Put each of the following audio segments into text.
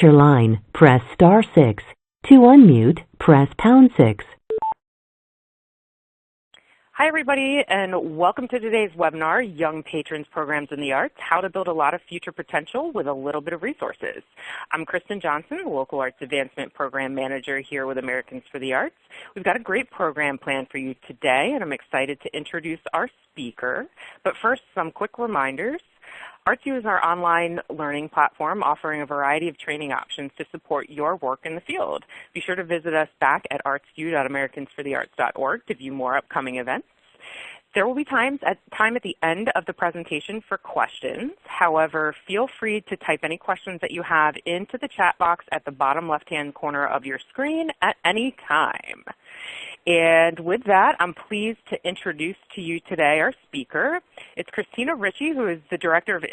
mute your line, press *6. To unmute, press #6. Hi everybody, and welcome to today's webinar, Young Patrons Programs in the Arts, How to Build a Lot of Future Potential with a Little Bit of Resources. I'm Kristen Johnson, the Local Arts Advancement Program Manager here with Americans for the Arts. We've got a great program planned for you today, and I'm excited to introduce our speaker. But first, some quick reminders. ArtsU is our online learning platform offering a variety of training options to support your work in the field. Be sure to visit us back at artsu.americansforthearts.org to view more upcoming events. There will be time at the end of the presentation for questions. However, feel free to type any questions that you have into the chat box at the bottom left-hand corner of your screen at any time. And with that, I'm pleased to introduce to you today our speaker. It's Christina Ritchie, who is the Director of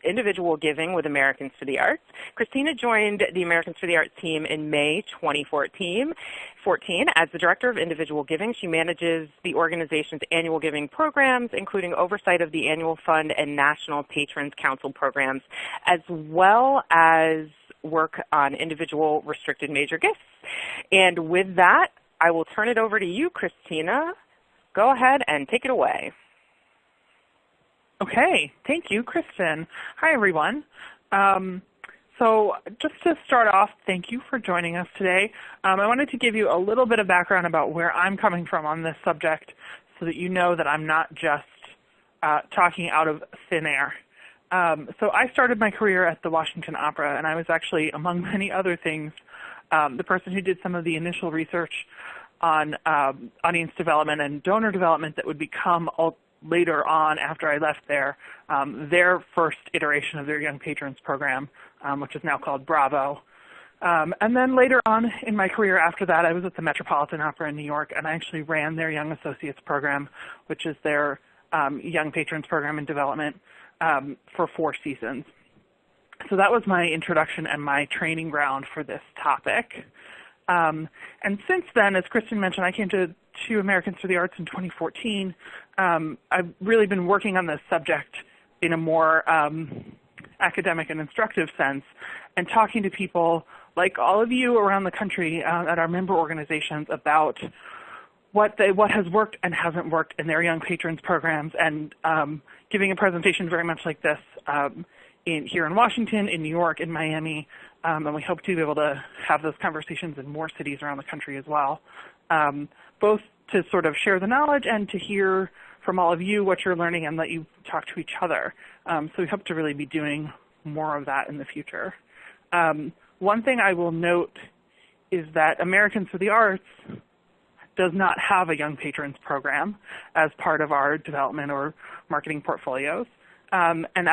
Individual Giving with Americans for the Arts. Christina joined the Americans for the Arts team in May 2014. As the Director of Individual Giving, she manages the organization's annual giving programs, including oversight of the Annual Fund and National Patrons Council programs, as well as work on individual restricted major gifts. And with that, I will turn it over to you, Christina. Go ahead and take it away. Okay, thank you, Kristen. Hi, everyone. So just to start off, thank you for joining us today. I wanted to give you a little bit of background about where I'm coming from on this subject so that you know that I'm not just talking out of thin air. So I started my career at the Washington Opera, and I was actually, among many other things, the person who did some of the initial research on audience development and donor development that would become later on, after I left there, their first iteration of their Young Patrons program, which is now called Bravo. And then later on in my career after that, I was at the Metropolitan Opera in New York, and I actually ran their Young Associates program, which is their Young Patrons program in development, for 4 seasons. So that was my introduction and my training ground for this topic. And since then, as Kristen mentioned, I came to Americans for the Arts in 2014. I've really been working on this subject in a more academic and instructive sense, and talking to people like all of you around the country at our member organizations about what has worked and hasn't worked in their Young Patrons programs, and giving a presentation very much like this here in Washington, in New York, in Miami, and we hope to be able to have those conversations in more cities around the country as well, both to sort of share the knowledge and to hear from all of you what you're learning and let you talk to each other. So we hope to really be doing more of that in the future. One thing I will note is that Americans for the Arts does not have a Young Patrons program as part of our development or marketing portfolios. And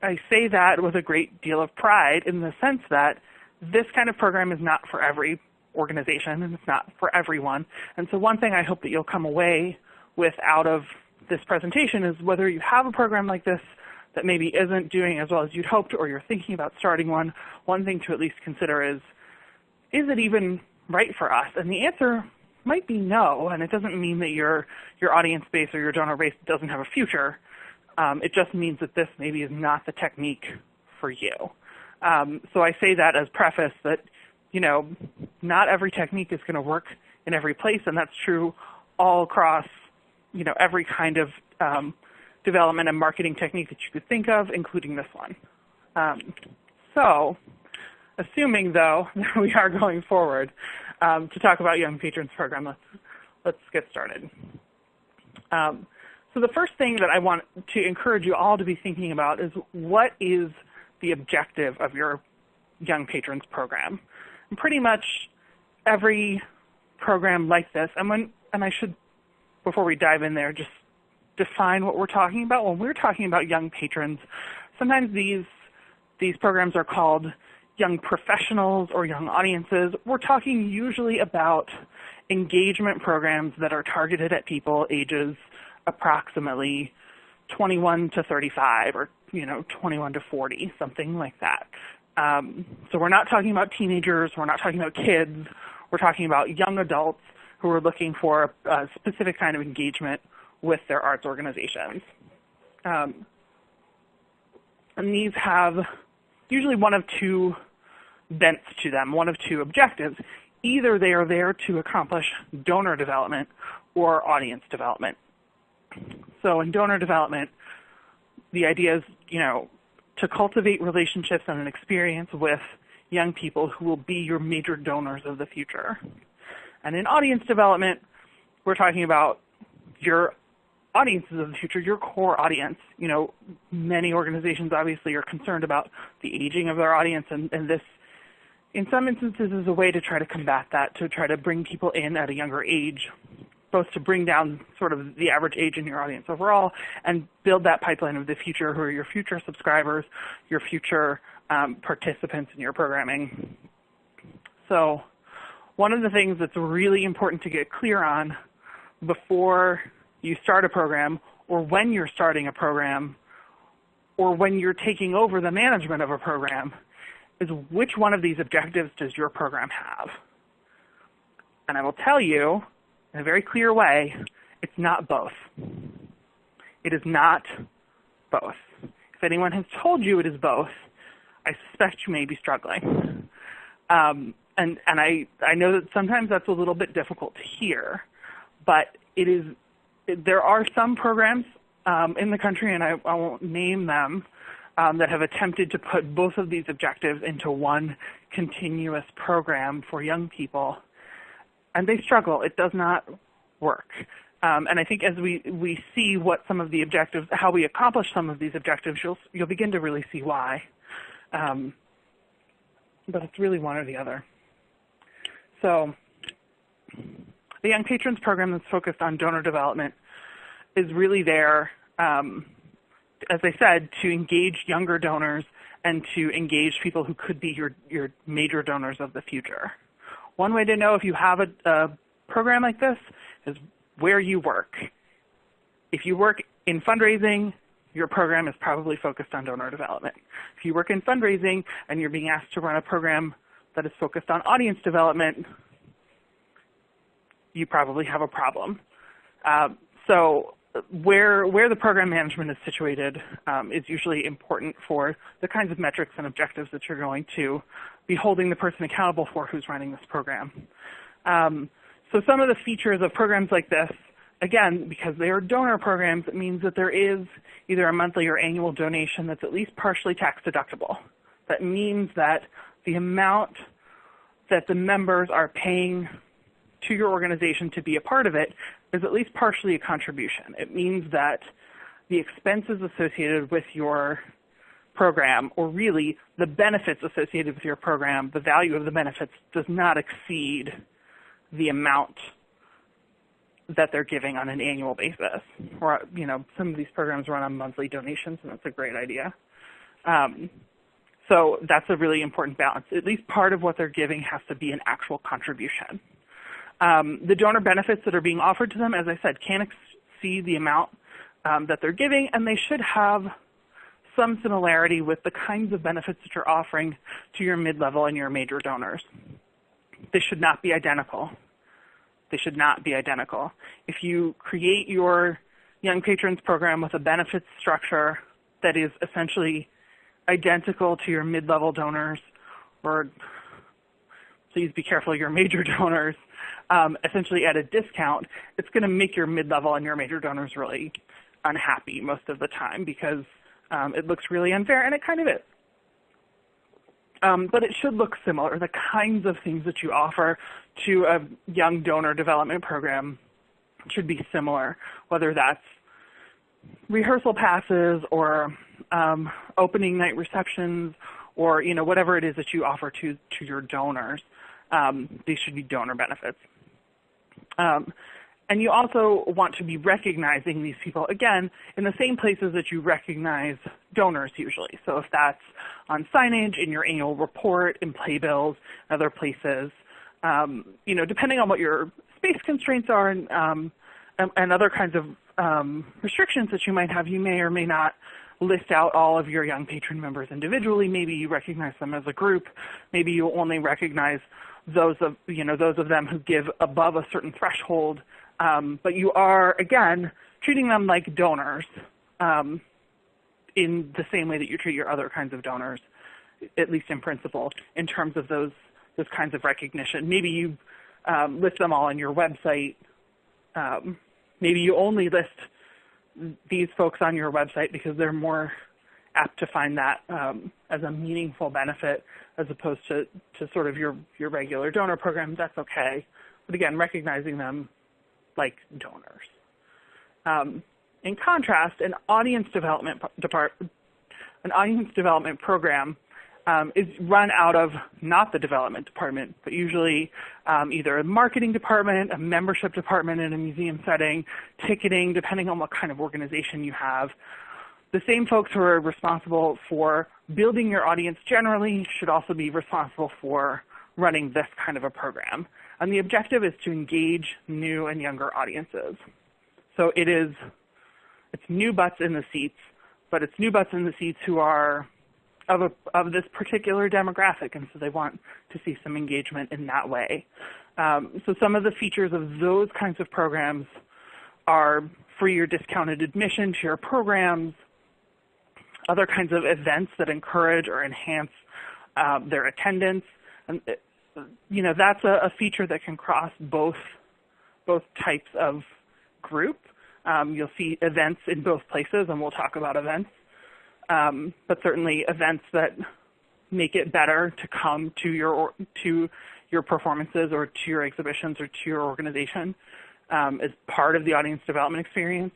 I say that with a great deal of pride in the sense that this kind of program is not for every organization, and it's not for everyone. And so one thing I hope that you'll come away with out of this presentation is whether you have a program like this that maybe isn't doing as well as you'd hoped, or you're thinking about starting one thing to at least consider is it even right for us? And the answer might be no, and it doesn't mean that your audience base or your donor base doesn't have a future. It just means that this maybe is not the technique for you. So I say that as preface that, not every technique is going to work in every place, and that's true all across, every kind of development and marketing technique that you could think of, including this one. So assuming, though, that we are going forward to talk about Young Patrons Program, let's get started. So the first thing that I want to encourage you all to be thinking about is, what is the objective of your Young Patrons Program? And pretty much every program like this, and I should, before we dive in there, just define what we're talking about. When we're talking about young patrons, sometimes these programs are called young professionals or young audiences. We're talking usually about engagement programs that are targeted at people ages approximately 21 to 35 or 21 to 40, something like that. So we're not talking about teenagers, we're not talking about kids, we're talking about young adults who are looking for a specific kind of engagement with their arts organizations. And these have usually one of two bents to them, one of two objectives. Either they are there to accomplish donor development or audience development. So in donor development, the idea is, to cultivate relationships and an experience with young people who will be your major donors of the future. And in audience development, we're talking about your audiences of the future, your core audience. Many organizations obviously are concerned about the aging of their audience, and this, in some instances, is a way to try to combat that, to try to bring people in at a younger age, both to bring down sort of the average age in your audience overall and build that pipeline of the future, who are your future subscribers, your future participants in your programming. So one of the things that's really important to get clear on before you start a program, or when you're starting a program, or when you're taking over the management of a program, is which one of these objectives does your program have? And I will tell you in a very clear way, it's not both. It is not both. If anyone has told you it is both, I suspect you may be struggling. And I know that sometimes that's a little bit difficult to hear, but there are some programs in the country, and I won't name them, that have attempted to put both of these objectives into one continuous program for young people, and they struggle. It does not work. And I think as we see what some of the objectives, how we accomplish some of these objectives, you'll begin to really see why. But it's really one or the other. So the Young Patrons program that's focused on donor development is really there, as I said, to engage younger donors and to engage people who could be your major donors of the future. One way to know if you have a program like this is where you work. If you work in fundraising, your program is probably focused on donor development. If you work in fundraising and you're being asked to run a program that is focused on audience development, you probably have a problem. So where the program management is situated is usually important for the kinds of metrics and objectives that you're going to be holding the person accountable for who's running this program. So some of the features of programs like this, again, because they are donor programs, it means that there is either a monthly or annual donation that's at least partially tax deductible. That means that the amount that the members are paying to your organization to be a part of it is at least partially a contribution. It means that the expenses associated with your program, or really the benefits associated with your program, the value of the benefits does not exceed the amount that they're giving on an annual basis. Or, some of these programs run on monthly donations, and that's a great idea. So that's a really important balance. At least part of what they're giving has to be an actual contribution. The donor benefits that are being offered to them, as I said, can't exceed the amount that they're giving, and they should have some similarity with the kinds of benefits that you're offering to your mid-level and your major donors. They should not be identical. They should not be identical. If you create your Young Patrons program with a benefits structure that is essentially identical to your mid-level donors, or please be careful, your major donors, essentially at a discount, it's going to make your mid-level and your major donors really unhappy most of the time because it looks really unfair, and it kind of is. But it should look similar. The kinds of things that you offer to a young donor development program should be similar, whether that's rehearsal passes or opening night receptions or whatever it is that you offer to your donors. These should be donor benefits. And you also want to be recognizing these people, again, in the same places that you recognize donors usually. So if that's on signage, in your annual report, in playbills, other places, depending on what your space constraints are and other kinds of restrictions that you might have, you may or may not list out all of your Young Patron members individually. Maybe you recognize them as a group. Maybe you only recognize those of them who give above a certain threshold. But you are, again, treating them like donors in the same way that you treat your other kinds of donors at least in principle, in terms of those kinds of recognition. Maybe you list them all on your website. Maybe you only list these folks on your website because they're more apt to find that as a meaningful benefit as opposed to sort of your regular donor program. That's okay. But again, recognizing them like donors. In contrast, an audience development program is run out of not the development department, but usually either a marketing department, a membership department in a museum setting, ticketing, depending on what kind of organization you have. The same folks who are responsible for building your audience generally should also be responsible for running this kind of a program. And the objective is to engage new and younger audiences. So it's new butts in the seats, but it's new butts in the seats who are of this particular demographic, and so they want to see some engagement in that way. So some of the features of those kinds of programs are free or discounted admission to your programs, other kinds of events that encourage or enhance their attendance. And that's a feature that can cross both types of group. You'll see events in both places, and we'll talk about events. But certainly events that make it better to come to your performances or to your exhibitions or to your organization is part of the audience development experience.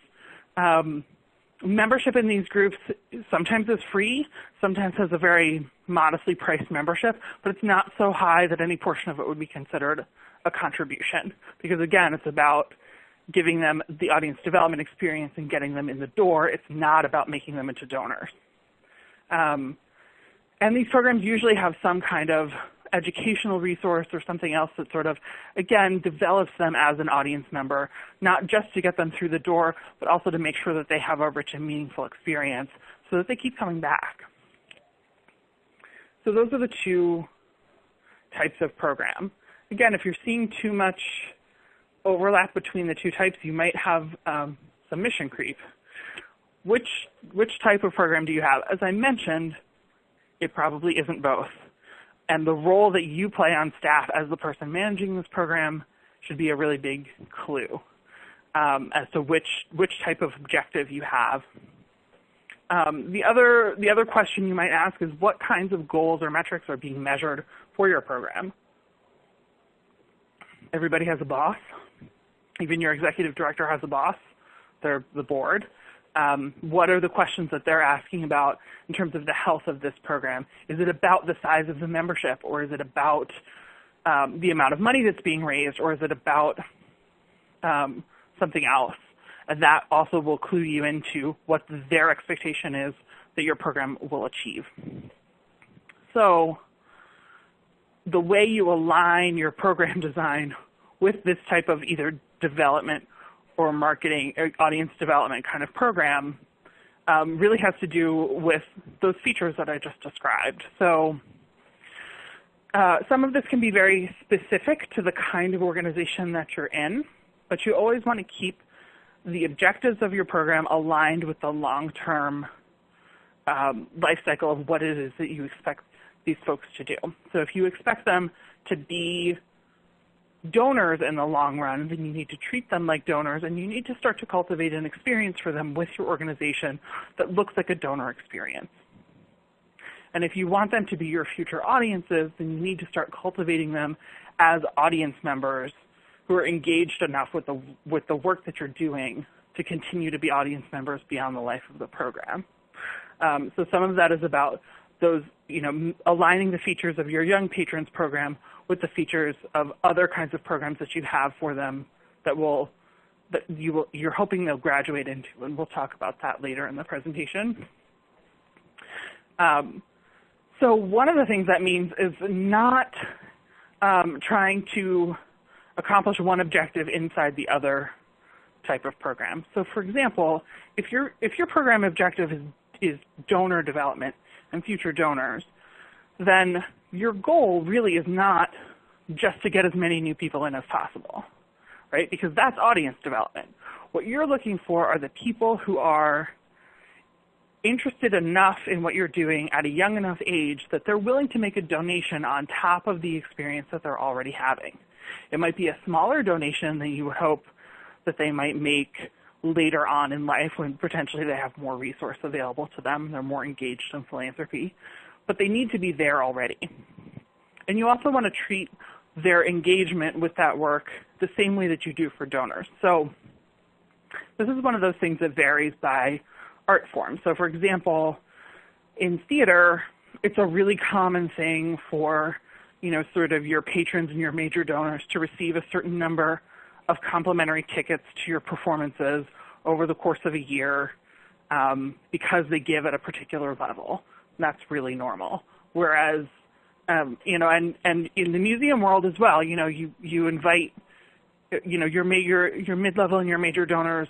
Membership in these groups sometimes is free, sometimes has a very modestly priced membership, but it's not so high that any portion of it would be considered a contribution. Because again, it's about giving them the audience development experience and getting them in the door. It's not about making them into donors. And these programs usually have some kind of educational resource or something else that sort of, again, develops them as an audience member, not just to get them through the door, but also to make sure that they have a rich and meaningful experience so that they keep coming back. So those are the two types of program. Again, if you're seeing too much overlap between the two types, you might have some mission creep. Which type of program do you have? As I mentioned, it probably isn't both. And the role that you play on staff as the person managing this program should be a really big clue as to which type of objective you have. The other question you might ask is what kinds of goals or metrics are being measured for your program? Everybody has a boss. Even your executive director has a boss. They're the board. What are the questions that they're asking about in terms of the health of this program? Is it about the size of the membership, or is it about the amount of money that's being raised, or is it about something else? And that also will clue you into what their expectation is that your program will achieve. So the way you align your program design with this type of either development or marketing or audience development kind of program really has to do with those features that I just described. So some of this can be very specific to the kind of organization that you're in, but you always want to keep the objectives of your program aligned with the long-term life cycle of what it is that you expect these folks to do. So if you expect them to be donors in the long run, then you need to treat them like donors, and you need to start to cultivate an experience for them with your organization that looks like a donor experience. And if you want them to be your future audiences, then you need to start cultivating them as audience members who are engaged enough with the work that you're doing to continue to be audience members beyond the life of the program. So some of that is about those, aligning the features of your Young Patrons program with the features of other kinds of programs that you have for them you're hoping they'll graduate into, and we'll talk about that later in the presentation. So one of the things that means is not trying to accomplish one objective inside the other type of program. So for example, if your program objective is donor development and future donors, then your goal really is not just to get as many new people in as possible, right? Because that's audience development. What you're looking for are the people who are interested enough in what you're doing at a young enough age that they're willing to make a donation on top of the experience that they're already having. It might be a smaller donation than you would hope that they might make later on in life when potentially they have more resource available to them, they're more engaged in philanthropy, but they need to be there already. And you also want to treat their engagement with that work the same way that you do for donors. So this is one of those things that varies by art form. So for example, in theater, it's a really common thing for, sort of your patrons and your major donors to receive a certain number of complimentary tickets to your performances over the course of a year because they give at a particular level. That's really normal. Whereas, and in the museum world as well, you invite, your mid-level and your major donors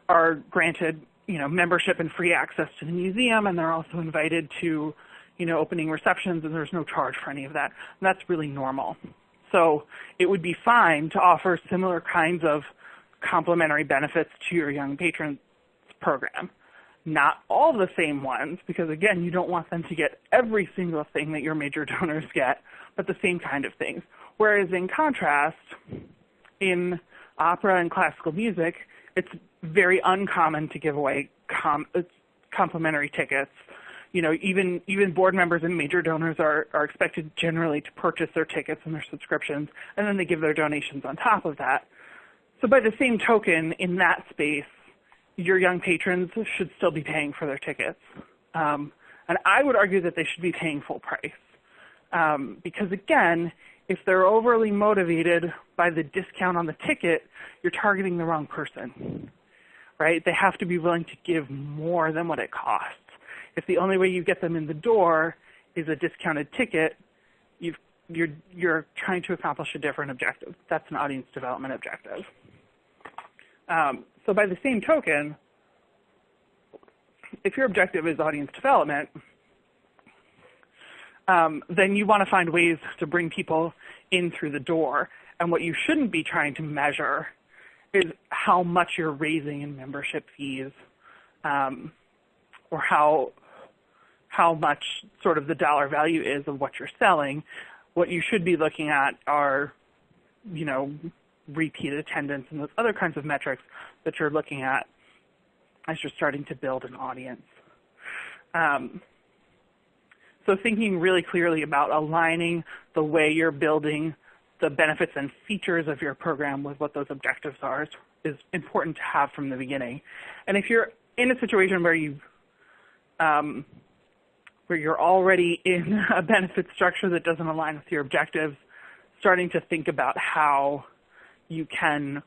are granted, membership and free access to the museum, and they're also invited to, opening receptions, and there's no charge for any of that. And that's really normal. So it would be fine to offer similar kinds of complimentary benefits to your young patrons program. Not all the same ones, because again, you don't want them to get every single thing that your major donors get, but the same kind of things. Whereas in contrast, in opera and classical music, it's very uncommon to give away complimentary tickets. Even board members and major donors are expected generally to purchase their tickets and their subscriptions, and then they give their donations on top of that. So by the same token, in that space, your young patrons should still be paying for their tickets. And I would argue that they should be paying full price. Because again, if they're overly motivated by the discount on the ticket, you're targeting the wrong person, right? They have to be willing to give more than what it costs. If the only way you get them in the door is a discounted ticket, you're trying to accomplish a different objective. That's an audience development objective. So by the same token, if your objective is audience development, then you want to find ways to bring people in through the door. And what you shouldn't be trying to measure is how much you're raising in membership fees, or how much sort of the dollar value is of what you're selling. What you should be looking at are, repeat attendance and those other kinds of metrics that you're looking at as you're starting to build an audience. So thinking really clearly about aligning the way you're building the benefits and features of your program with what those objectives are is important to have from the beginning. And if you're in a situation where you're already in a benefit structure that doesn't align with your objectives, starting to think about how you can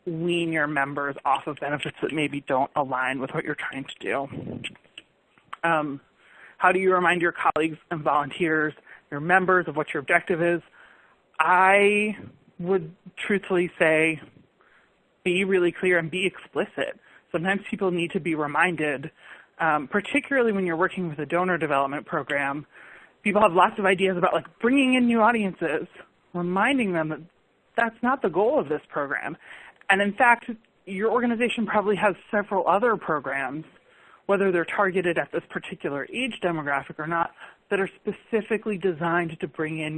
wean your members off of benefits that maybe don't align with what you're trying to do. How do you remind your colleagues and volunteers, your members, of what your objective is? I would truthfully say be really clear and be explicit. Sometimes people need to be reminded, particularly when you're working with a donor development program. People have lots of ideas about bringing in new audiences, reminding them that that's not the goal of this program. And in fact, your organization probably has several other programs, whether they're targeted at this particular age demographic or not, that are specifically designed to bring in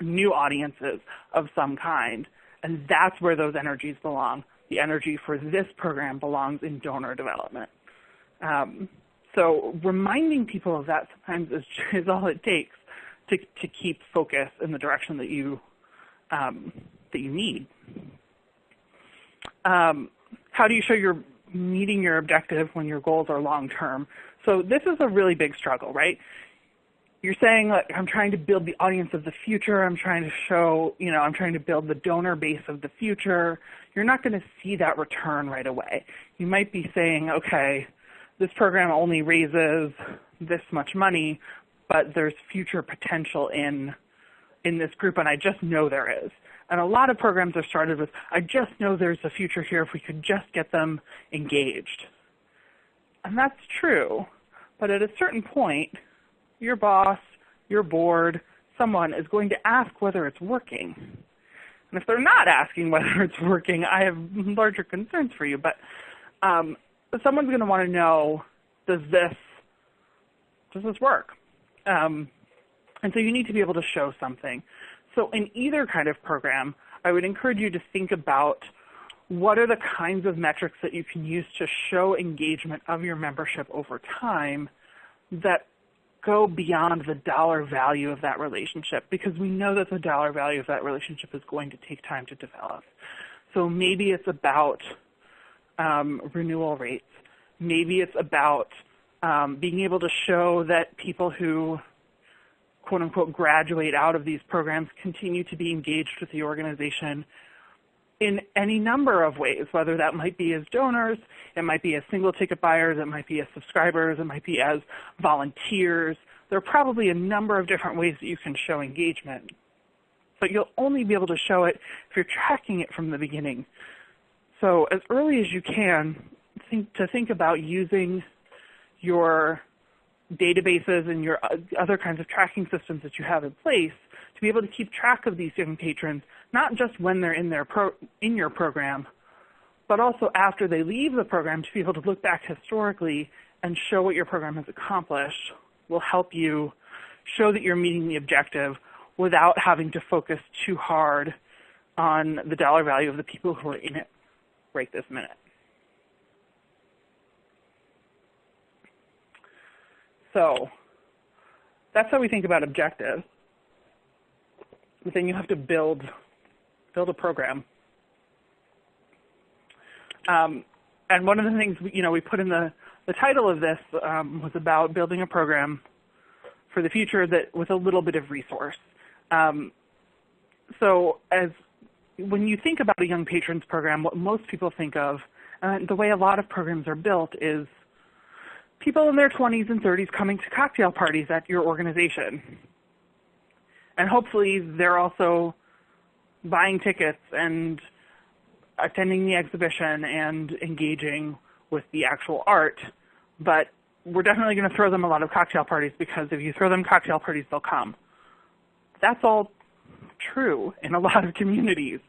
new audiences of some kind. And that's where those energies belong. The energy for this program belongs in donor development. So reminding people of that sometimes is all it takes to keep focus in the direction that you need. How do you show you're meeting your objective when your goals are long-term? So this is a really big struggle, right? You're saying, I'm trying to build the audience of the future. I'm trying to show, I'm trying to build the donor base of the future. You're not going to see that return right away. You might be saying, okay, this program only raises this much money, but there's future potential in this group, and I just know there is. And a lot of programs are started with, I just know there's a future here if we could just get them engaged. And that's true, but at a certain point, your boss, your board, someone is going to ask whether it's working. And if they're not asking whether it's working, I have larger concerns for you. But someone's going to want to know, does this work? And so you need to be able to show something. So in either kind of program, I would encourage you to think about what are the kinds of metrics that you can use to show engagement of your membership over time that go beyond the dollar value of that relationship, because we know that the dollar value of that relationship is going to take time to develop. So maybe it's about renewal rates. Maybe it's about being able to show that people who, quote unquote, graduate out of these programs continue to be engaged with the organization in any number of ways, whether that might be as donors, it might be as single ticket buyers, it might be as subscribers, it might be as volunteers. There are probably a number of different ways that you can show engagement. But you'll only be able to show it if you're tracking it from the beginning. So as early as you can, think about using your databases and your other kinds of tracking systems that you have in place to be able to keep track of these young patrons, not just when they're in your program, but also after they leave the program, to be able to look back historically and show what your program has accomplished will help you show that you're meeting the objective without having to focus too hard on the dollar value of the people who are in it right this minute. So that's how we think about objectives. But then you have to build a program. And one of the things we put in the title of this was about building a program for the future that with a little bit of resource. So when you think about a Young Patrons program, what most people think of, and the way a lot of programs are built, is people in their 20s and 30s coming to cocktail parties at your organization. And hopefully they're also buying tickets and attending the exhibition and engaging with the actual art. But we're definitely going to throw them a lot of cocktail parties, because if you throw them cocktail parties, they'll come. That's all true in a lot of communities.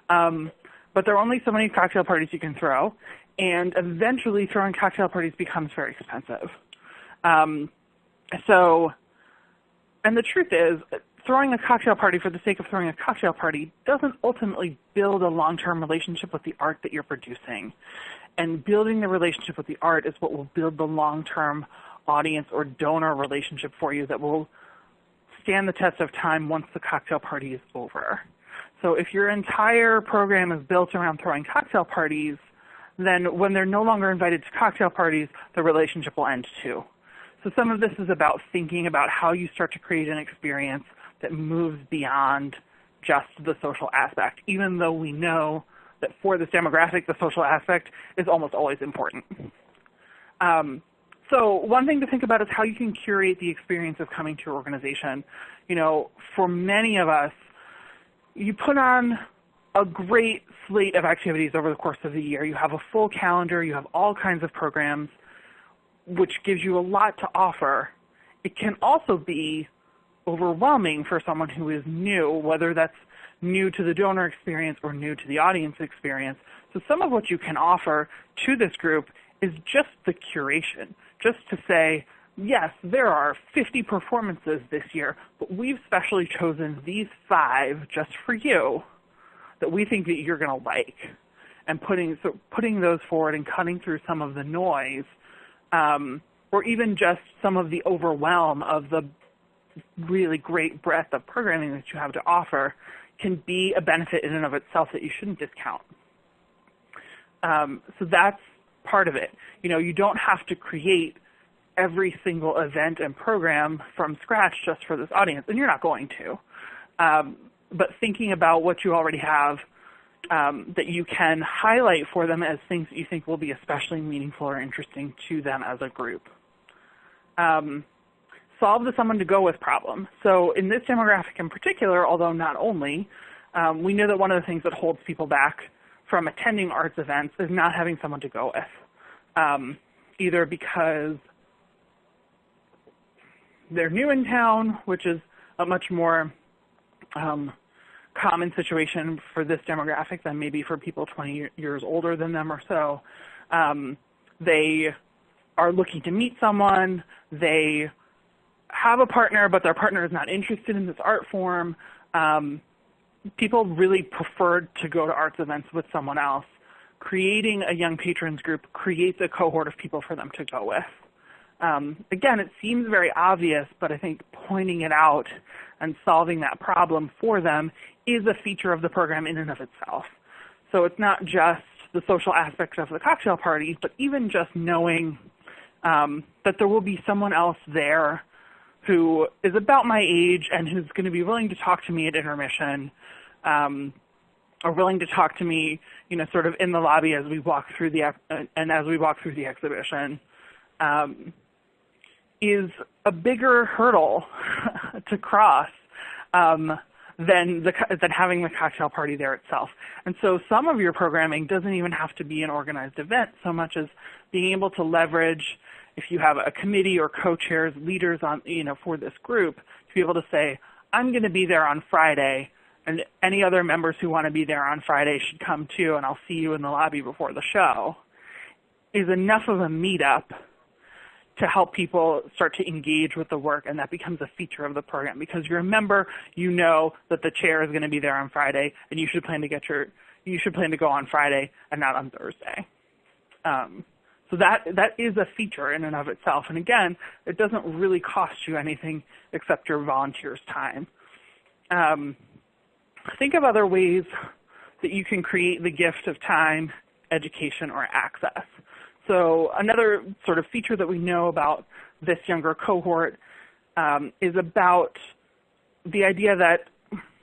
But there are only so many cocktail parties you can throw, and eventually throwing cocktail parties becomes very expensive. And the truth is, throwing a cocktail party for the sake of throwing a cocktail party doesn't ultimately build a long-term relationship with the art that you're producing. And building the relationship with the art is what will build the long-term audience or donor relationship for you that will stand the test of time once the cocktail party is over. So if your entire program is built around throwing cocktail parties, then when they're no longer invited to cocktail parties, the relationship will end too. So some of this is about thinking about how you start to create an experience that moves beyond just the social aspect, even though we know that for this demographic, the social aspect is almost always important. So one thing to think about is how you can curate the experience of coming to your organization. For many of us, you put on a great slate of activities over the course of the year. You have a full calendar. You have all kinds of programs, which gives you a lot to offer. It can also be overwhelming for someone who is new, whether that's new to the donor experience or new to the audience experience. So some of what you can offer to this group is just the curation, just to say, yes, there are 50 performances this year, but we've specially chosen these 5 just for you that we think that you're going to like. And putting those forward and cutting through some of the noise, or even just some of the overwhelm of the really great breadth of programming that you have to offer, can be a benefit in and of itself that you shouldn't discount. So that's part of it. You don't have to create every single event and program from scratch just for this audience, and you're not going to. But thinking about what you already have that you can highlight for them as things that you think will be especially meaningful or interesting to them as a group. Solve the someone to go with problem. So in this demographic in particular, although not only, we know that one of the things that holds people back from attending arts events is not having someone to go with, either because they're new in town, which is a much more common situation for this demographic than maybe for people 20 years older than them or so. They are looking to meet someone, they have a partner, but their partner is not interested in this art form. People really prefer to go to arts events with someone else. Creating a young patrons group creates a cohort of people for them to go with. Again, it seems very obvious, but I think pointing it out and solving that problem for them is a feature of the program in and of itself. So it's not just the social aspects of the cocktail party, but even just knowing that there will be someone else there who is about my age and who's going to be willing to talk to me at intermission, or willing to talk to me, sort of in the lobby as we walk through the exhibition, is a bigger hurdle to cross than having the cocktail party there itself. And so some of your programming doesn't even have to be an organized event so much as being able to leverage, if you have a committee or co-chairs, leaders on, for this group, to be able to say, I'm going to be there on Friday, and any other members who want to be there on Friday should come too, and I'll see you in the lobby before the show, is enough of a meetup to help people start to engage with the work, and that becomes a feature of the program. Because you're a member, you know that the chair is going to be there on Friday, and you should plan to go on Friday and not on Thursday. So that is a feature in and of itself. And again, it doesn't really cost you anything except your volunteer's time. Think of other ways that you can create the gift of time, education, or access. So another sort of feature that we know about this younger cohort is about the idea that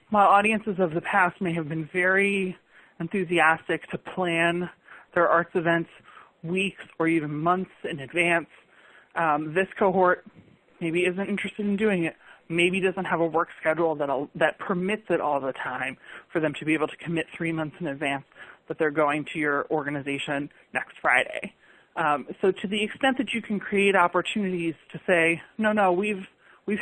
while audiences of the past may have been very enthusiastic to plan their arts events weeks or even months in advance, this cohort maybe isn't interested in doing it, maybe doesn't have a work schedule that permits it all the time for them to be able to commit 3 months in advance that they're going to your organization next Friday. So to the extent that you can create opportunities to say, no, we've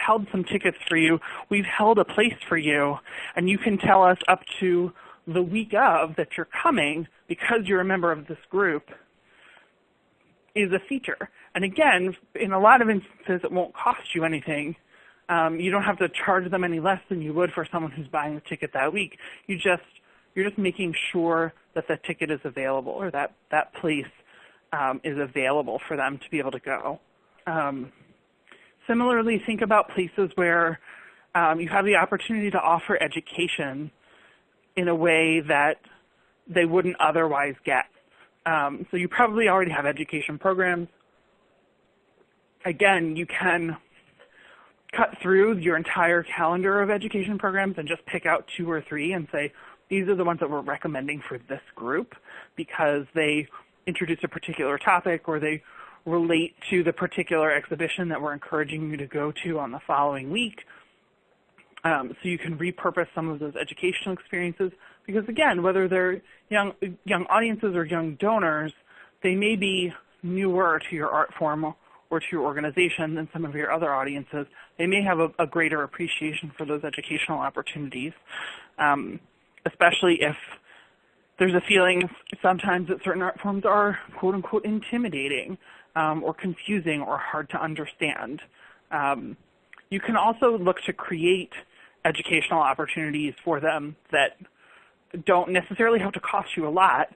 held some tickets for you, we've held a place for you, and you can tell us up to the week of that you're coming because you're a member of this group, is a feature. And again, in a lot of instances, it won't cost you anything. You don't have to charge them any less than you would for someone who's buying the ticket that week. You're just making sure that the ticket is available, or that place is available for them to be able to go. Similarly, think about places where you have the opportunity to offer education in a way that they wouldn't otherwise get. So you probably already have education programs. Again, you can cut through your entire calendar of education programs and just pick out 2 or 3 and say, these are the ones that we're recommending for this group because they introduce a particular topic or they relate to the particular exhibition that we're encouraging you to go to on the following week. So you can repurpose some of those educational experiences because, again, whether they're young audiences or young donors, they may be newer to your art form or to your organization than some of your other audiences. They may have a greater appreciation for those educational opportunities, especially if there's a feeling sometimes that certain art forms are, quote unquote, intimidating or confusing or hard to understand. You can also look to create educational opportunities for them that don't necessarily have to cost you a lot,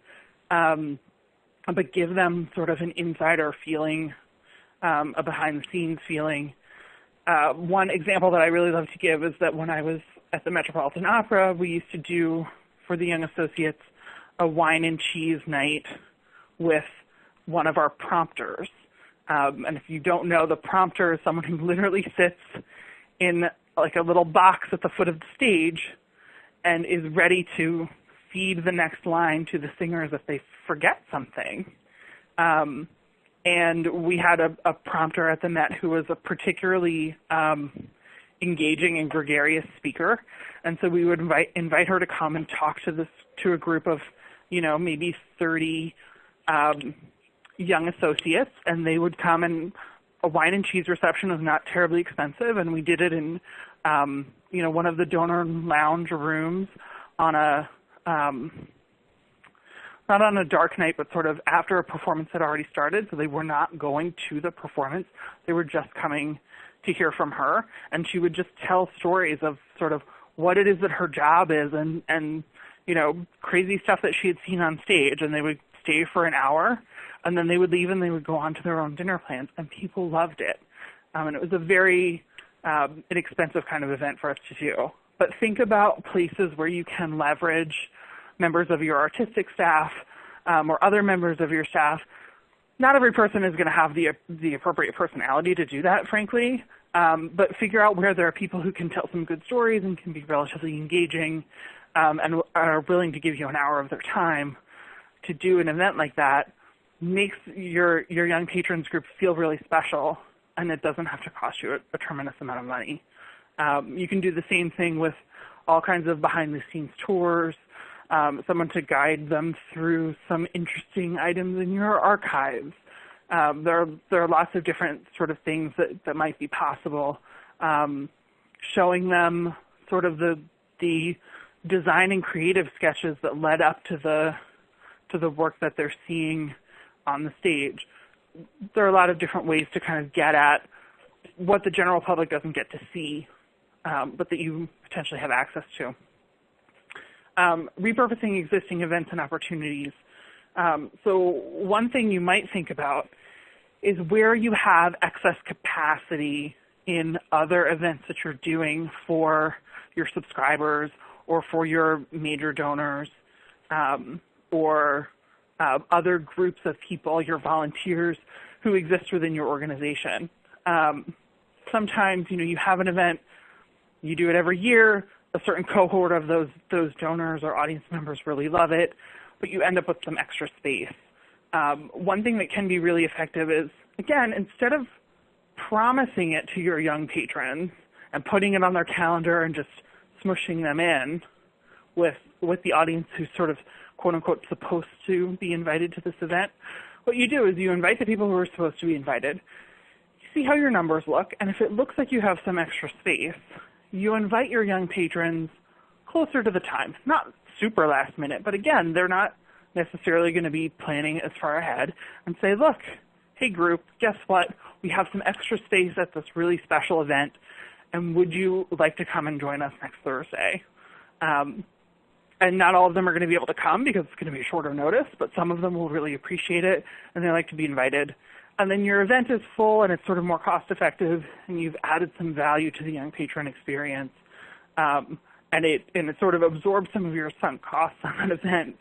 but give them sort of an insider feeling, a behind-the-scenes feeling. One example that I really love to give is that when I was at the Metropolitan Opera, we used to do, for the young associates, a wine and cheese night with one of our prompters. And if you don't know, the prompter is someone who literally sits in like a little box at the foot of the stage and is ready to feed the next line to the singers if they forget something. And we had a prompter at the Met who was a particularly engaging and gregarious speaker. And so we would invite her to come and talk to a group of, maybe 30 young associates, and they would come, and a wine and cheese reception was not terribly expensive, and we did it in, one of the donor lounge rooms on not on a dark night, but sort of after a performance had already started, so they were not going to the performance. They were just coming to hear from her, and she would just tell stories of sort of what it is that her job is and you know, crazy stuff that she had seen on stage, and they would stay for an hour, and then they would leave and they would go on to their own dinner plans, and people loved it. And it was a very inexpensive kind of event for us to do. But think about places where you can leverage members of your artistic staff or other members of your staff. Not every person is going to have the appropriate personality to do that, frankly, but figure out where there are people who can tell some good stories and can be relatively engaging and are willing to give you an hour of their time to do an event like that. Makes your young patrons group feel really special, and it doesn't have to cost you a tremendous amount of money. You can do the same thing with all kinds of behind-the-scenes tours, someone to guide them through some interesting items in your archives. There are lots of different sort of things that might be possible. Showing them sort of the design and creative sketches that led up to the work that they're seeing on the stage. There are a lot of different ways to kind of get at what the general public doesn't get to see, but that you potentially have access to. Repurposing existing events and opportunities. So one thing you might think about is where you have excess capacity in other events that you're doing for your subscribers or for your major donors or other groups of people, your volunteers who exist within your organization. Sometimes, you know, you have an event, you do it every year, a certain cohort of those donors or audience members really love it, but you end up with some extra space. One thing that can be really effective is, again, instead of promising it to your young patrons and putting it on their calendar and just smushing them in with the audience who's sort of quote-unquote supposed to be invited to this event, what you do is you invite the people who are supposed to be invited, you see how your numbers look, and if it looks like you have some extra space, you invite your young patrons closer to the time. Not super last minute, but again, they're not necessarily going to be planning as far ahead, and say, look, hey group, guess what? We have some extra space at this really special event, and would you like to come and join us next Thursday? And not all of them are going to be able to come because it's going to be shorter notice, but some of them will really appreciate it, and they like to be invited. And then your event is full, and it's sort of more cost-effective, and you've added some value to the young patron experience, and it sort of absorbs some of your sunk costs on an event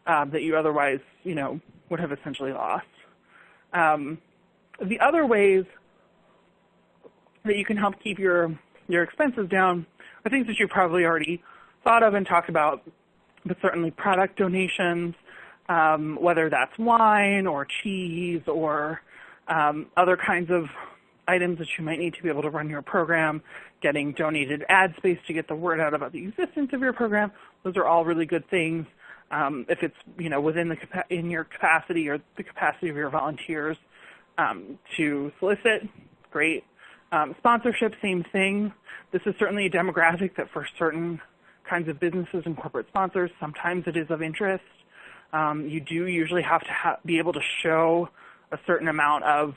that you otherwise, you know, would have essentially lost. The other ways that you can help keep your expenses down are things that you probably already thought of and talked about, but certainly product donations, whether that's wine or cheese or other kinds of items that you might need to be able to run your program, getting donated ad space to get the word out about the existence of your program. Those are all really good things. If it's, you know, within in your capacity or the capacity of your volunteers to solicit, great. Sponsorship, same thing. This is certainly a demographic that for certain kinds of businesses and corporate sponsors, sometimes it is of interest. You do usually have to be able to show a certain amount of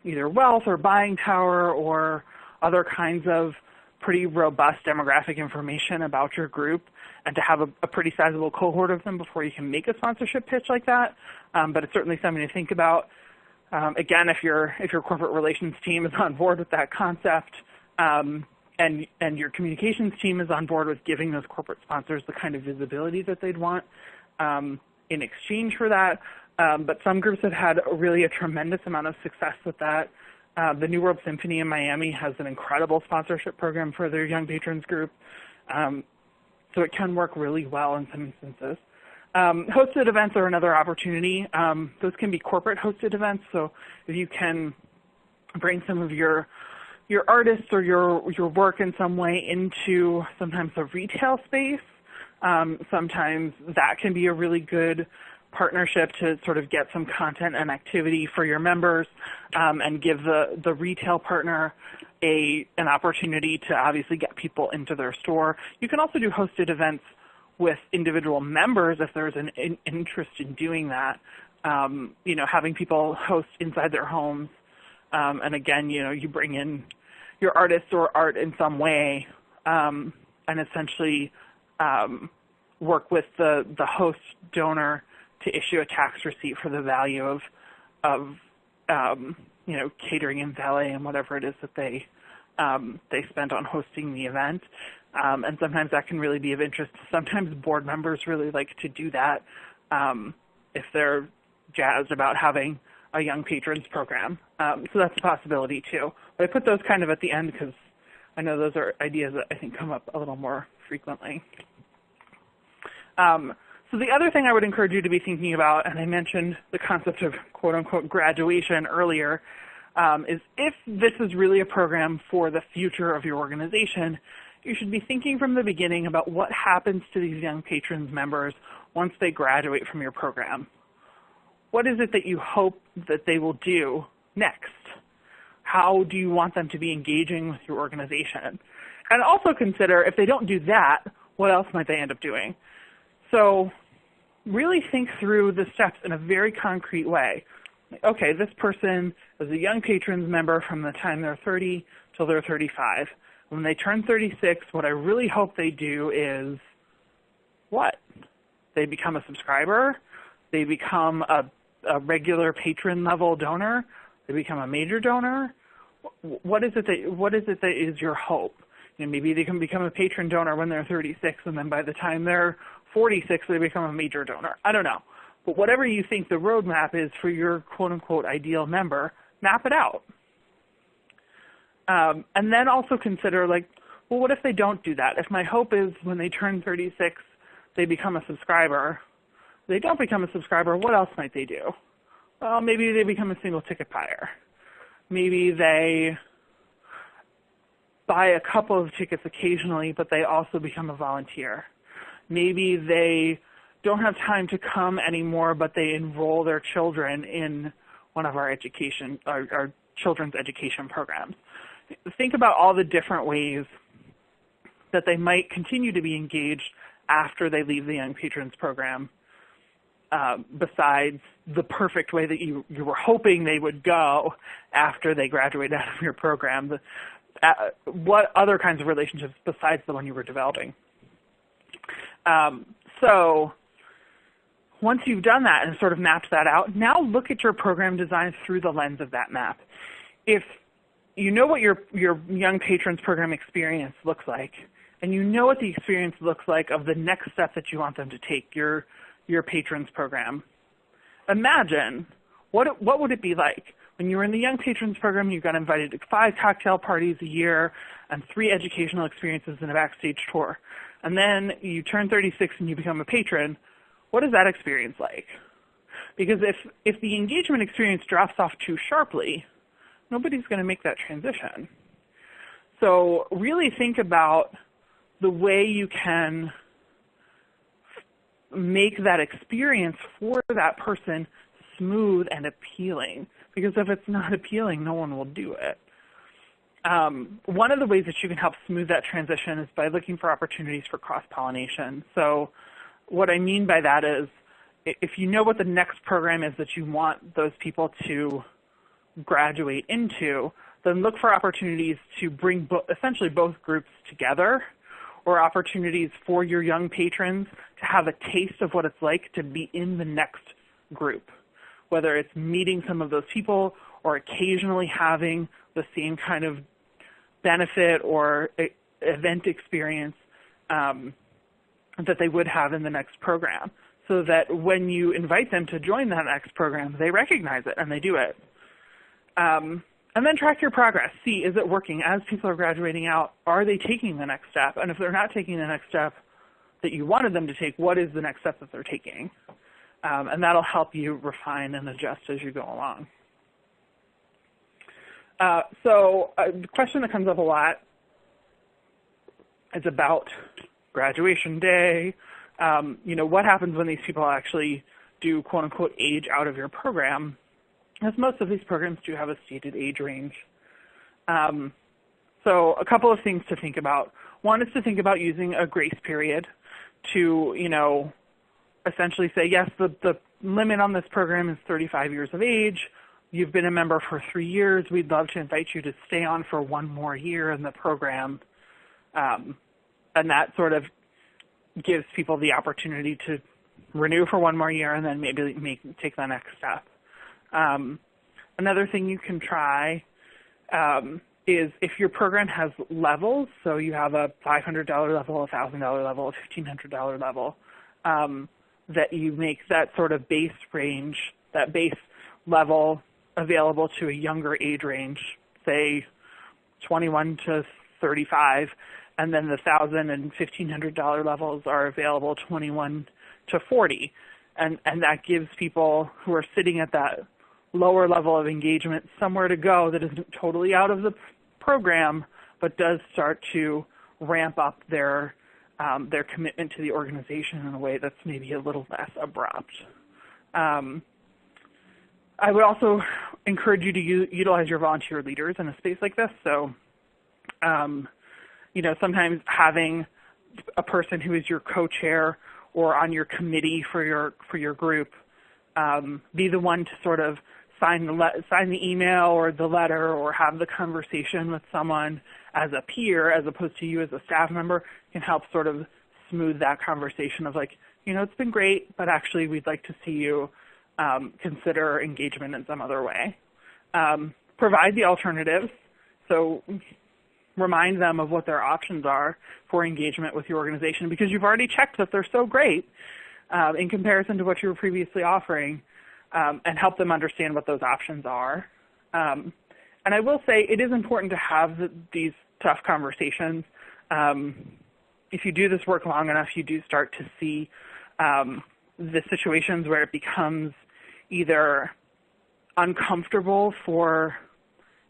either wealth or buying power or other kinds of pretty robust demographic information about your group, and to have a pretty sizable cohort of them before you can make a sponsorship pitch like that. But it's certainly something to think about. Again, if your corporate relations team is on board with that concept, and your communications team is on board with giving those corporate sponsors the kind of visibility that they'd want in exchange for that. But some groups have had really a tremendous amount of success with that. The New World Symphony in Miami has an incredible sponsorship program for their young patrons group. So it can work really well in some instances. Hosted events are another opportunity. Those can be corporate hosted events. So if you can bring some of your artists or your work in some way into sometimes a retail space, sometimes that can be a really good partnership to sort of get some content and activity for your members, and give the retail partner an opportunity to obviously get people into their store. You can also do hosted events with individual members if there's an interest in doing that. Having people host inside their homes. And again, you bring in your artists or art in some way and essentially work with the host donor to issue a tax receipt for the value of catering and valet and whatever it is that they spent on hosting the event. And sometimes that can really be of interest. Sometimes board members really like to do that if they're jazzed about having a young patrons program. So that's a possibility too. But I put those kind of at the end because I know those are ideas that I think come up a little more frequently. So the other thing I would encourage you to be thinking about, and I mentioned the concept of quote-unquote graduation earlier, is if this is really a program for the future of your organization, you should be thinking from the beginning about what happens to these young patrons members once they graduate from your program. What is it that you hope that they will do next? How do you want them to be engaging with your organization? And also consider, if they don't do that, what else might they end up doing? So really think through the steps in a very concrete way. Okay, this person is a young patrons member from the time they're 30 till they're 35. When they turn 36, what I really hope they do is what? They become a subscriber. They become a regular patron level donor. They become a major donor. What is it that is your hope? Maybe they can become a patron donor when they're 36, and then by the time they're 46, they become a major donor. I don't know. But whatever you think the roadmap is for your quote-unquote ideal member, map it out. And then also consider, well, what if they don't do that? If my hope is when they turn 36, they become a subscriber, they don't become a subscriber, what else might they do? Well, maybe they become a single ticket buyer. Maybe they buy a couple of tickets occasionally, but they also become a volunteer. Maybe they don't have time to come anymore, but they enroll their children in one of our children's education programs. Think about all the different ways that they might continue to be engaged after they leave the Young Patrons program, besides the perfect way that you were hoping they would go after they graduate out of your program. What other kinds of relationships besides the one you were developing? So once you've done that and sort of mapped that out, now look at your program design through the lens of that map. If you know what your Young Patrons program experience looks like, and you know what the experience looks like of the next step that you want them to take, your Patrons program, imagine what would it be like when you were in the Young Patrons program. You got invited to 5 cocktail parties a year and 3 educational experiences and a backstage tour. And then you turn 36 and you become a patron. What is that experience like? Because if the engagement experience drops off too sharply, nobody's going to make that transition. So really think about the way you can make that experience for that person smooth and appealing. Because if it's not appealing, no one will do it. One of the ways that you can help smooth that transition is by looking for opportunities for cross-pollination. So what I mean by that is, if you know what the next program is that you want those people to graduate into, then look for opportunities to bring essentially both groups together, or opportunities for your young patrons to have a taste of what it's like to be in the next group, whether it's meeting some of those people or occasionally having the same kind of benefit or event experience that they would have in the next program, so that when you invite them to join that next program, they recognize it and they do it. And then track your progress. See, is it working? As people are graduating out, are they taking the next step? And if they're not taking the next step that you wanted them to take, what is the next step that they're taking? And that'll help you refine and adjust as you go along. So the question that comes up a lot is about graduation day. What happens when these people actually do, quote unquote, age out of your program? As most of these programs do have a stated age range. So a couple of things to think about. One is to think about using a grace period. to, essentially say, yes, the limit on this program is 35 years of age. You've been a member for 3 years. We'd love to invite you to stay on for 1 more year in the program. And that sort of gives people the opportunity to renew for 1 more year and then maybe take the next step. Another thing you can try is if your program has levels, so you have a $500 level, a $1,000 level, a $1,500 level, that you make that sort of base range, that base level available to a younger age range, say 21 to 35, and then the $1,000 and $1,500 levels are available 21 to 40. And that gives people who are sitting at that lower level of engagement somewhere to go that isn't totally out of the program, but does start to ramp up their commitment to the organization in a way that's maybe a little less abrupt. I would also encourage you to utilize your volunteer leaders in a space like this. So, sometimes having a person who is your co-chair or on your committee for your group be the one to sort of sign the email or the letter or have the conversation with someone as a peer as opposed to you as a staff member can help sort of smooth that conversation of like, it's been great, but actually we'd like to see you consider engagement in some other way. Provide the alternatives, so remind them of what their options are for engagement with your organization because you've already checked that they're so great in comparison to what you were previously offering, and help them understand what those options are. And I will say it is important to have these tough conversations. If you do this work long enough, you do start to see the situations where it becomes either uncomfortable for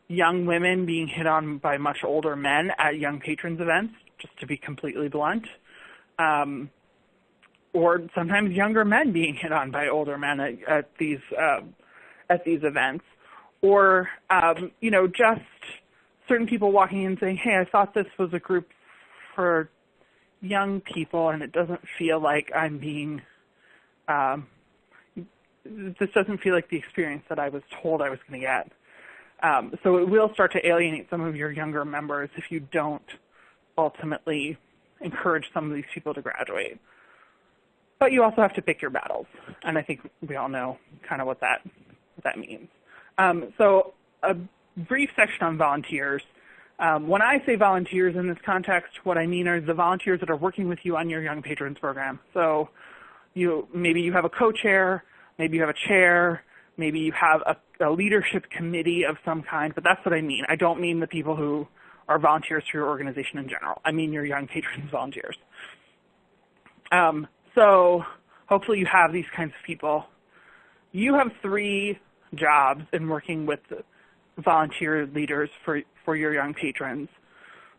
young women being hit on by much older men at young patrons events, just to be completely blunt, or sometimes younger men being hit on by older men at these events, or just certain people walking in saying, "Hey, I thought this was a group for young people, and it doesn't feel like I'm being." This doesn't feel like the experience that I was told I was going to get. So it will start to alienate some of your younger members if you don't ultimately encourage some of these people to graduate. But you also have to pick your battles, and I think we all know kind of what that means. So a brief section on volunteers. When I say volunteers in this context, what I mean are the volunteers that are working with you on your Young Patrons program. So maybe you have a co-chair, maybe you have a chair, maybe you have a leadership committee of some kind, but that's what I mean. I don't mean the people who are volunteers for your organization in general. I mean your Young Patrons volunteers. So hopefully you have these kinds of people. You have 3 jobs in working with volunteer leaders for your young patrons.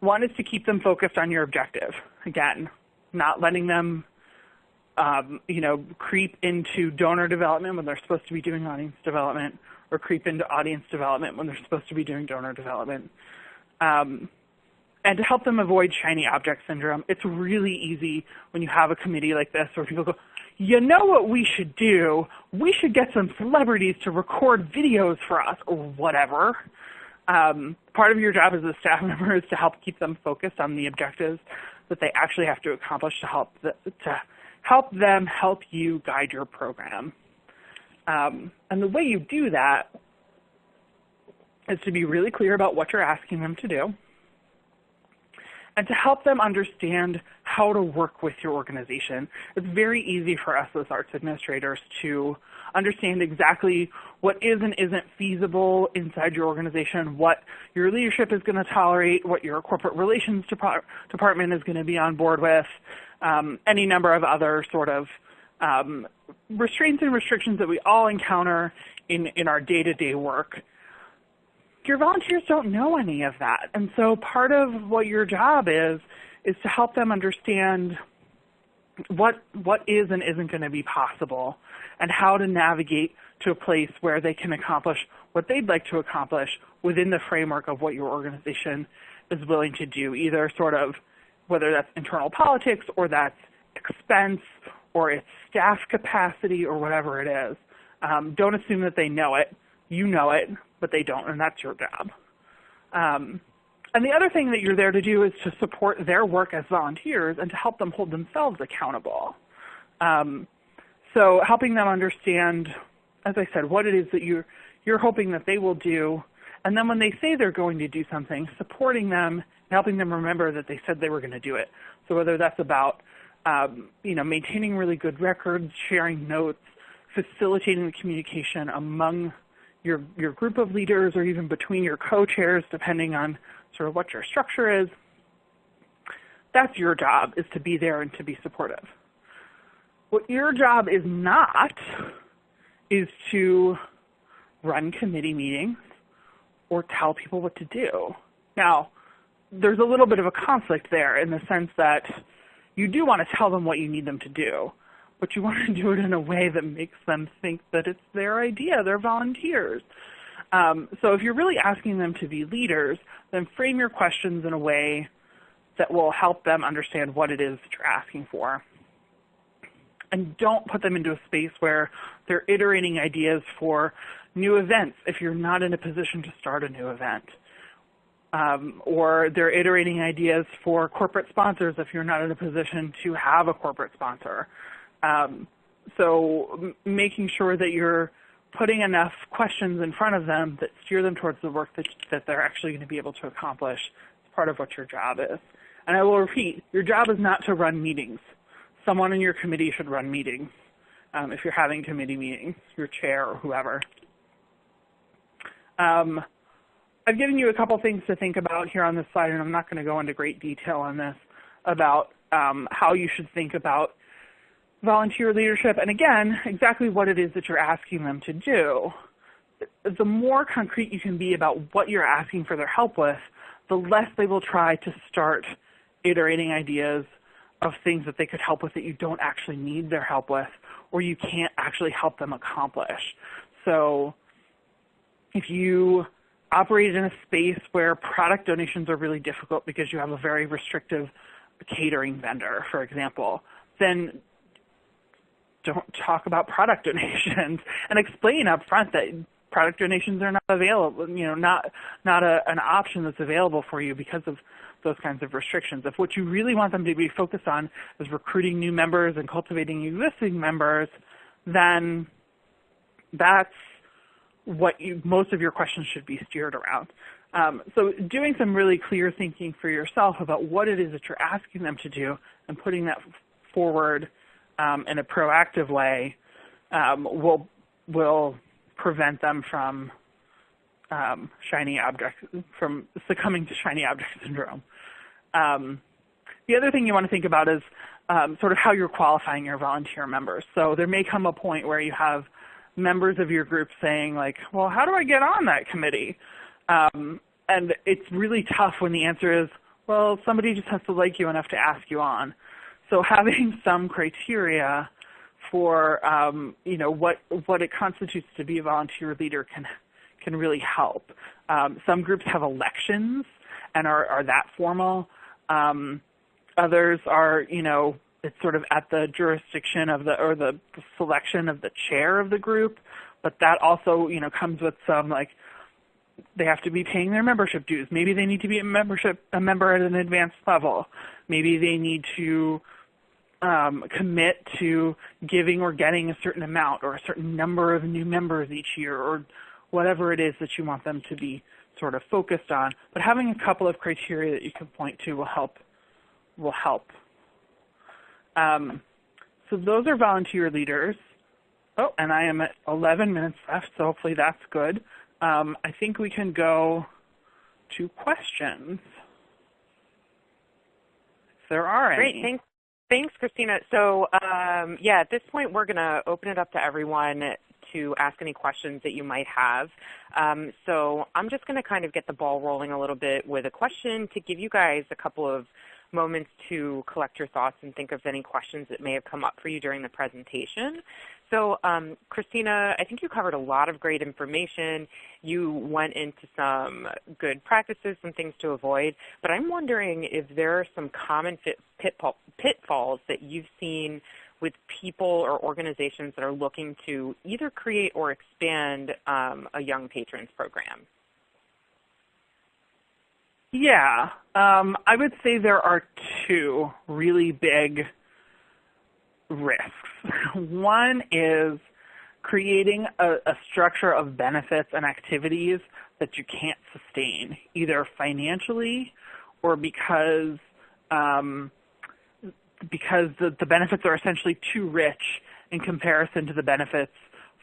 One is to keep them focused on your objective. Again, not letting them creep into donor development when they're supposed to be doing audience development, or creep into audience development when they're supposed to be doing donor development. And to help them avoid shiny object syndrome. It's really easy when you have a committee like this where people go, you know what we should do? We should get some celebrities to record videos for us, or whatever. Part of your job as a staff member is to help keep them focused on the objectives that they actually have to accomplish to help them help you guide your program. And the way you do that is to be really clear about what you're asking them to do, and to help them understand how to work with your organization. It's very easy for us as arts administrators to understand exactly what is and isn't feasible inside your organization, what your leadership is going to tolerate, what your corporate relations department is going to be on board with, any number of other sort of restraints and restrictions that we all encounter in our day-to-day work. Your volunteers don't know any of that. And so part of what your job is to help them understand what is and isn't going to be possible, and how to navigate to a place where they can accomplish what they'd like to accomplish within the framework of what your organization is willing to do, either sort of whether that's internal politics or that's expense or it's staff capacity or whatever it is. Don't assume that they know it. You know it, but they don't, and that's your job. And the other thing that you're there to do is to support their work as volunteers and to help them hold themselves accountable. So helping them understand, as I said, what it is that you're hoping that they will do, and then when they say they're going to do something, supporting them and helping them remember that they said they were going to do it. So whether that's about maintaining really good records, sharing notes, facilitating the communication among your group of leaders or even between your co-chairs, depending on sort of what your structure is, that's your job, is to be there and to be supportive. What your job is not is to run committee meetings or tell people what to do. Now, there's a little bit of a conflict there in the sense that you do want to tell them what you need them to do, but you want to do it in a way that makes them think that it's their idea, they're volunteers. So if you're really asking them to be leaders, then frame your questions in a way that will help them understand what it is that you're asking for. And don't put them into a space where they're iterating ideas for new events if you're not in a position to start a new event. Or they're iterating ideas for corporate sponsors if you're not in a position to have a corporate sponsor. So making sure that you're putting enough questions in front of them that steer them towards the work that they're actually going to be able to accomplish is part of what your job is. And I will repeat, your job is not to run meetings. Someone in your committee should run meetings if you're having committee meetings, your chair or whoever. I've given you a couple things to think about here on this slide, and I'm not going to go into great detail on this, about how you should think about volunteer leadership, and again, exactly what it is that you're asking them to do. The more concrete you can be about what you're asking for their help with, the less they will try to start iterating ideas of things that they could help with that you don't actually need their help with or you can't actually help them accomplish. So if you operate in a space where product donations are really difficult because you have a very restrictive catering vendor, for example, then don't talk about product donations and explain up front that product donations are not available, not an option that's available for you because of those kinds of restrictions. If what you really want them to be focused on is recruiting new members and cultivating existing members, then that's what most of your questions should be steered around. So doing some really clear thinking for yourself about what it is that you're asking them to do and putting that forward in a proactive way will prevent them from from succumbing to shiny object syndrome. The other thing you want to think about is sort of how you're qualifying your volunteer members. So there may come a point where you have members of your group saying like, well, how do I get on that committee? And it's really tough when the answer is, well, somebody just has to like you enough to ask you on. So having some criteria for what it constitutes to be a volunteer leader can really help. Some groups have elections and are that formal. Others are, it's sort of at the jurisdiction of the selection of the chair of the group, but that also, comes with some they have to be paying their membership dues. Maybe they need to be a member at an advanced level. Maybe they need to commit to giving or getting a certain amount or a certain number of new members each year or whatever it is that you want them to be sort of focused on. But having a couple of criteria that you can point to will help. So those are volunteer leaders. Oh, and I am at 11 minutes left, so hopefully that's good. I think we can go to questions. If there are any. Great, thanks, Christina. So at this point we're going to open it up to everyone to ask any questions that you might have. So I'm just going to kind of get the ball rolling a little bit with a question to give you guys a couple of moments to collect your thoughts and think of any questions that may have come up for you during the presentation. So Christina, I think you covered a lot of great information. You went into some good practices, some things to avoid, but I'm wondering if there are some common pitfalls that you've seen with people or organizations that are looking to either create or expand a Young Patrons program. Yeah, I would say there are two really big risks. One is creating a structure of benefits and activities that you can't sustain, either financially or because the benefits are essentially too rich in comparison to the benefits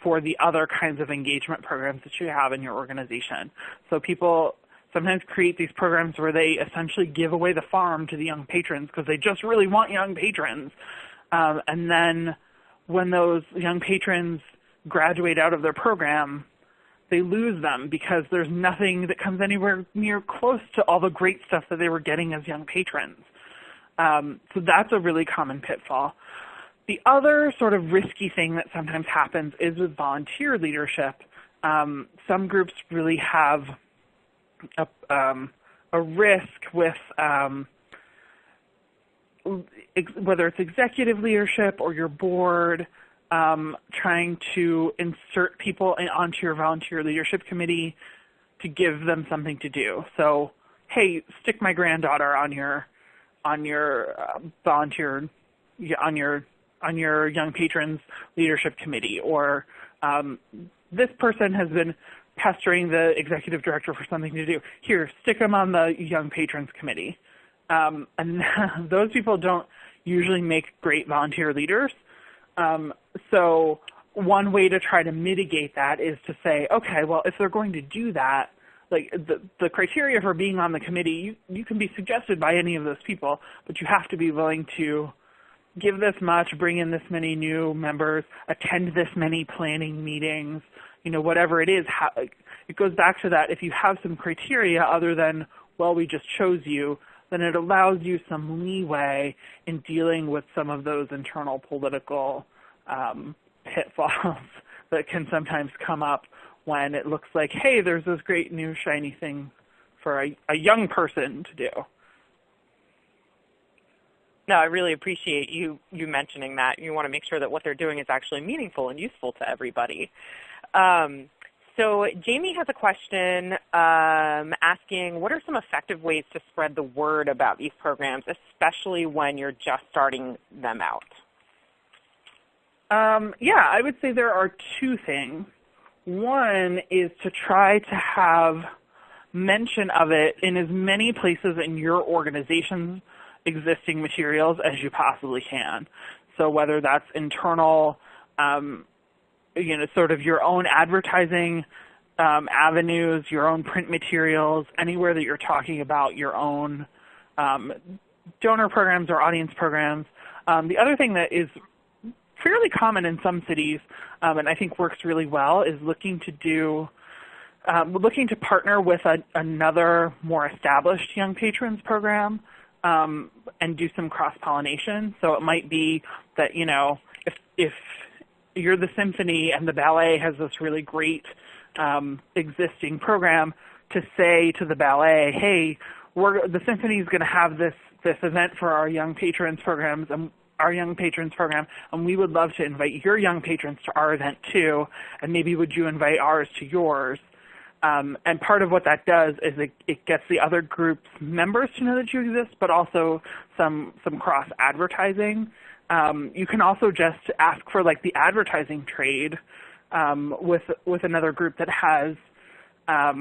for the other kinds of engagement programs that you have in your organization. So people sometimes create these programs where they essentially give away the farm to the young patrons because they just really want young patrons. And then when those young patrons graduate out of their program, they lose them because there's nothing that comes anywhere near close to all the great stuff that they were getting as young patrons. So that's a really common pitfall. The other sort of risky thing that sometimes happens is with volunteer leadership. Some groups really have a risk with whether it's executive leadership or your board trying to insert people onto your volunteer leadership committee to give them something to do. So, hey, stick my granddaughter on your volunteer on your Young Patrons leadership committee, or this person has been pestering the executive director for something to do. Here, stick them on the Young Patrons committee. And those people don't usually make great volunteer leaders. So one way to try to mitigate that is to say, okay, well, if they're going to do that, like the criteria for being on the committee, you can be suggested by any of those people, but you have to be willing to give this much, bring in this many new members, attend this many planning meetings, whatever it is. It goes back to that. If you have some criteria other than, well, we just chose you, then it allows you some leeway in dealing with some of those internal political pitfalls that can sometimes come up when it looks like, hey, there's this great new shiny thing for a young person to do. No, I really appreciate you mentioning that. You want to make sure that what they're doing is actually meaningful and useful to everybody. So Jamie has a question asking, what are some effective ways to spread the word about these programs, especially when you're just starting them out? Yeah, I would say there are two things. One is to try to have mention of it in as many places in your organization's existing materials as you possibly can. So whether that's internal, sort of your own advertising avenues, your own print materials, anywhere that you're talking about your own donor programs or audience programs. The other thing that is fairly common in some cities and I think works really well is looking to partner with another more established Young Patrons program and do some cross-pollination. So it might be that, if you're the symphony and the ballet has this really great existing program, to say to the ballet, hey, the symphony is going to have this event for our Young Patrons programs and we would love to invite your young patrons to our event too, and maybe would you invite ours to yours? And part of what that does is it gets the other group's members to know that you exist, but also some cross-advertising. You can also just ask for like the advertising trade with another group that has a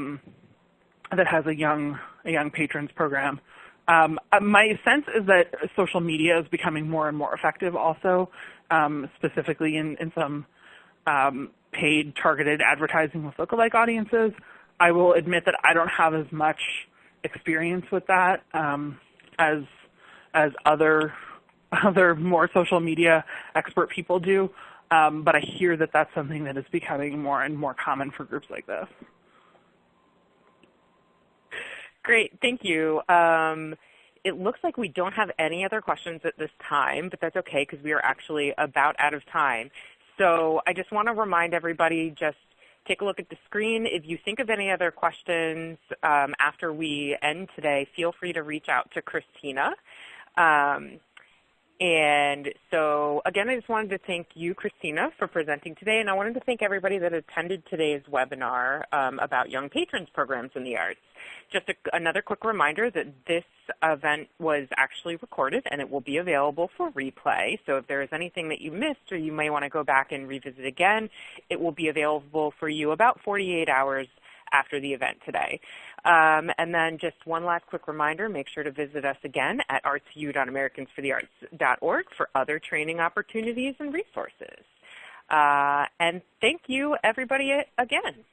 young patrons program. My sense is that social media is becoming more and more effective also, specifically in some paid targeted advertising with lookalike audiences. I will admit that I don't have as much experience with that as other more social media expert people do, but I hear that that's something that is becoming more and more common for groups like this. Great, thank you. It looks like we don't have any other questions at this time, but that's okay because we are actually about out of time. So I just want to remind everybody, just take a look at the screen. If you think of any other questions after we end today, feel free to reach out to Christina. And so, again, I just wanted to thank you, Christina, for presenting today, and I wanted to thank everybody that attended today's webinar about Young Patrons Programs in the Arts. Just another quick reminder that this event was actually recorded, and it will be available for replay. So if there is anything that you missed or you may want to go back and revisit again, it will be available for you about 48 hours after the event today. And then just one last quick reminder, make sure to visit us again at artsu.americansforthearts.org for other training opportunities and resources. And thank you, everybody, again.